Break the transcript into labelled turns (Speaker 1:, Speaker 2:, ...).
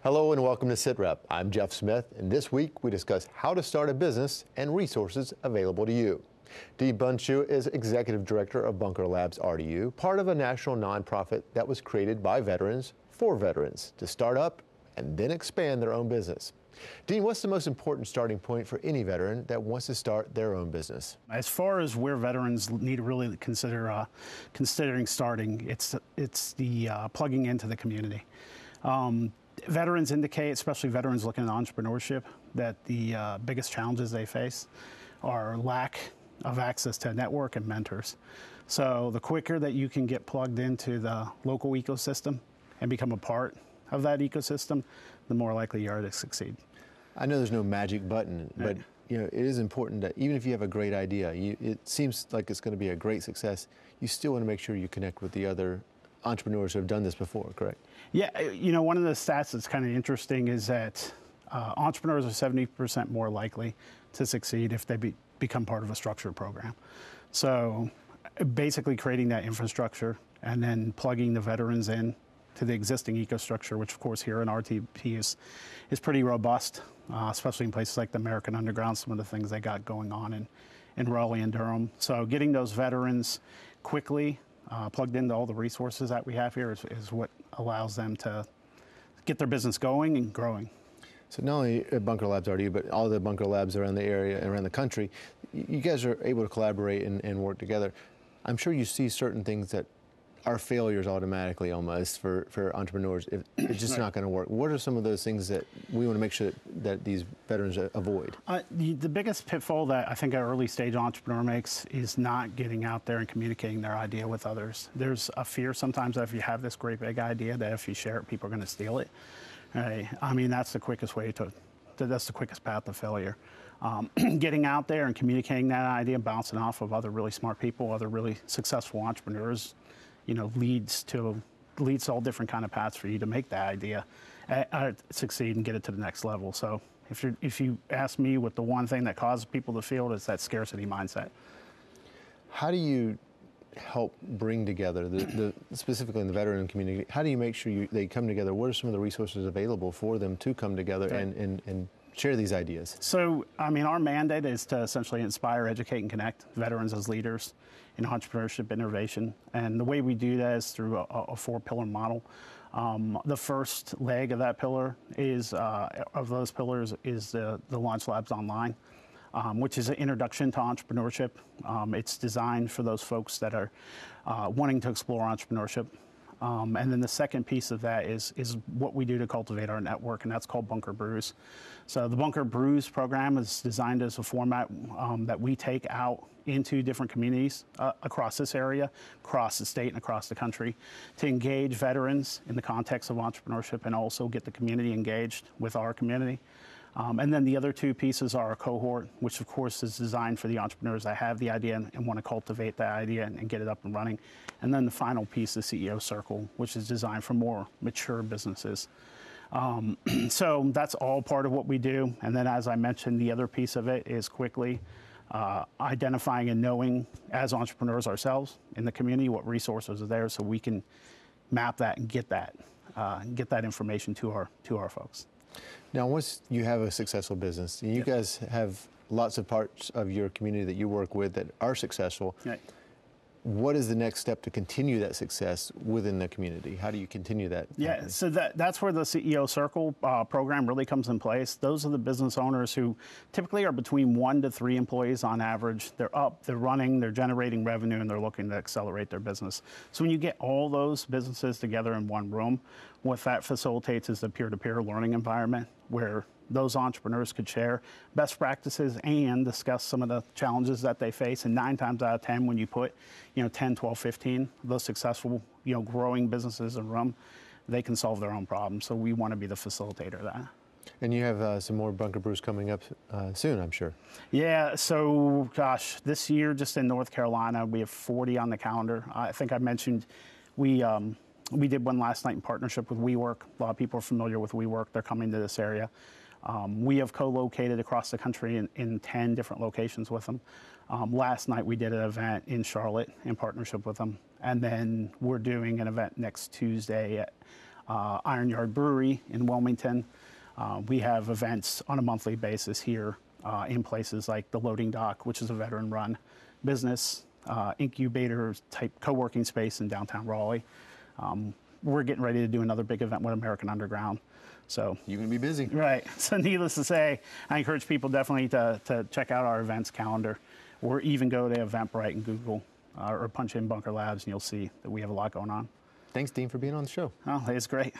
Speaker 1: Hello and welcome to SITREP. I'm Jeff Smith, and this week we discuss how to start a business and resources available to you. Dean Bundschu is Executive Director of Bunker Labs RDU, part of a national nonprofit that was created by veterans for veterans to start up and then expand their own business. Dean, what's the most important starting point for any veteran that wants to start their own business?
Speaker 2: As far as where veterans need to really considering starting, it's the plugging into the community. Veterans indicate, especially veterans looking at entrepreneurship, that the biggest challenges they face are lack of access to a network and mentors. So the quicker that you can get plugged into the local ecosystem and become a part of that ecosystem, the more likely you are to succeed.
Speaker 1: I know there's no magic button, but it is important that even if you have a great idea, it seems like it's going to be a great success, you still want to make sure you connect with the other entrepreneurs who have done this before, correct?
Speaker 2: Yeah, one of the stats that's kind of interesting is that entrepreneurs are 70% more likely to succeed if they become part of a structured program. So basically creating that infrastructure and then plugging the veterans in to the existing ecosystem, which of course here in RTP is pretty robust, especially in places like the American Underground, some of the things they got going on in Raleigh and Durham. So getting those veterans quickly plugged into all the resources that we have here is what allows them to get their business going and growing.
Speaker 1: So not only at Bunker Labs RDU, but all the Bunker Labs around the area and around the country, you guys are able to collaborate and work together. I'm sure you see certain things that are failures automatically almost for entrepreneurs. It's just not going to work. What are some of those things that we want to make sure that these veterans avoid?
Speaker 2: The biggest pitfall that I think an early stage entrepreneur makes is not getting out there and communicating their idea with others. There's a fear sometimes that if you have this great big idea that if you share it, people are going to steal it. Right? I mean, that's the quickest way that's the quickest path to failure. Getting out there and communicating that idea, bouncing off of other really smart people, other really successful entrepreneurs, leads to all different kind of paths for you to make that idea succeed and get it to the next level. So if you ask me what the one thing that causes people to fail is that scarcity mindset.
Speaker 1: How do you help bring together specifically in the veteran community? How do you make sure they come together? What are some of the resources available for them to come together and share these ideas?
Speaker 2: So, I mean, our mandate is to essentially inspire, educate, and connect veterans as leaders in entrepreneurship innovation. And the way we do that is through a four-pillar model. The first leg of that pillar is, of those pillars, is the Launch Labs Online, which is an introduction to entrepreneurship. It's designed for those folks that are wanting to explore entrepreneurship. And then the second piece of that is what we do to cultivate our network, and that's called Bunker Brews. So the Bunker Brews program is designed as a format that we take out into different communities across this area, across the state, and across the country to engage veterans in the context of entrepreneurship and also get the community engaged with our community. And then the other two pieces are a cohort, which of course is designed for the entrepreneurs that have the idea and want to cultivate that idea and get it up and running. And then the final piece is CEO Circle, which is designed for more mature businesses. So that's all part of what we do. And then, as I mentioned, the other piece of it is quickly identifying and knowing as entrepreneurs ourselves in the community what resources are there so we can map that and get that information to our folks.
Speaker 1: Now, once you have a successful business, and you guys have lots of parts of your community that you work with that are successful, what is the next step to continue that success within the community? How do you continue that?
Speaker 2: Yeah, so that's where the CEO Circle program really comes in place. Those are the business owners who typically are between 1 to 3 employees on average. They're up, they're running, they're generating revenue, and they're looking to accelerate their business. So when you get all those businesses together in one room, what that facilitates is the peer-to-peer learning environment where those entrepreneurs could share best practices and discuss some of the challenges that they face. And 9 times out of 10, when you put 10, 12, 15 of those successful growing businesses in a room, they can solve their own problems. So we want to be the facilitator of that.
Speaker 1: And you have some more Bunker Brews coming up soon, I'm sure.
Speaker 2: Yeah, so gosh, this year just in North Carolina, we have 40 on the calendar. I think I mentioned we did one last night in partnership with WeWork. A lot of people are familiar with WeWork. They're coming to this area. We have co-located across the country in 10 different locations with them. Last night we did an event in Charlotte in partnership with them. And then we're doing an event next Tuesday Iron Yard Brewery in Wilmington. We have events on a monthly basis here in places like the Loading Dock, which is a veteran-run business, incubator-type co-working space in downtown Raleigh. We're getting ready to do another big event with American Underground. So
Speaker 1: you're going to be busy.
Speaker 2: Right. So needless to say, I encourage people definitely to check out our events calendar, or even go to Eventbrite and Google or punch in Bunker Labs, and you'll see that we have a lot going on.
Speaker 1: Thanks, Dean, for being on the show.
Speaker 2: Oh, it's great.